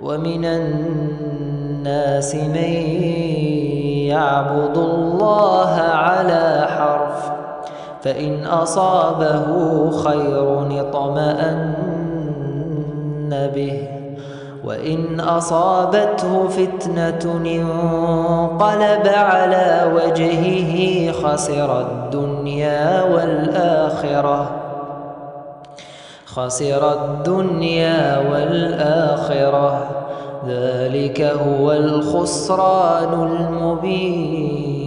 ومن الناس من يعبد الله على حرف، فإن أصابه خير اطمأن به، وإن أصابته فتنة انقلب على وجهه خسر الدنيا والآخرة، ذلك هو الخسران المبين.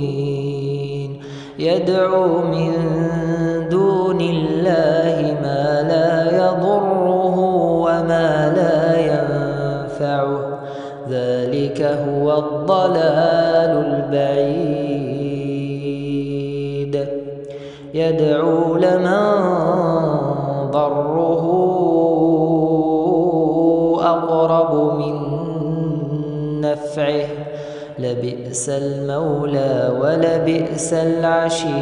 يدعو من دون الله ما لا يضره وما لا ينفعه، ذلك هو الضلال البعيد. يدعو لمن ضره أقرب من نفعه، لبئس المولى ولبئس العشير.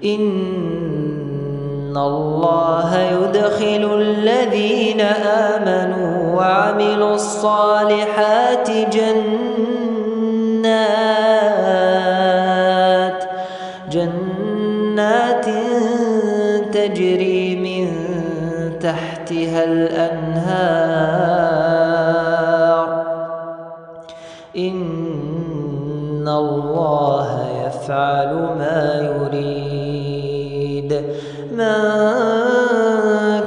إن الله يدخل الذين آمنوا وعملوا الصالحات جنات تجري من تحتها الأنهار. إن الله يفعل ما يريد. من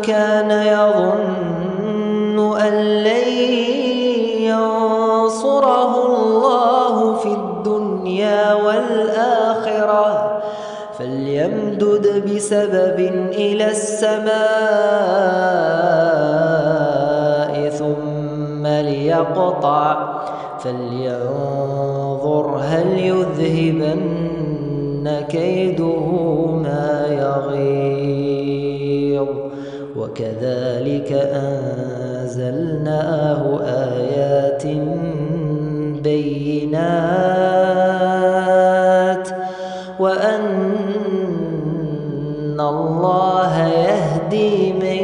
كان يظن أن لن ينصره الله في الدنيا والآخرة فليمدد بسبب إلى السماء ثم ليقطع، فلينظر هل يذهبن كيده ما يغيظ. وكذلك أنزلناه آيات بينات وأن الله يهدي من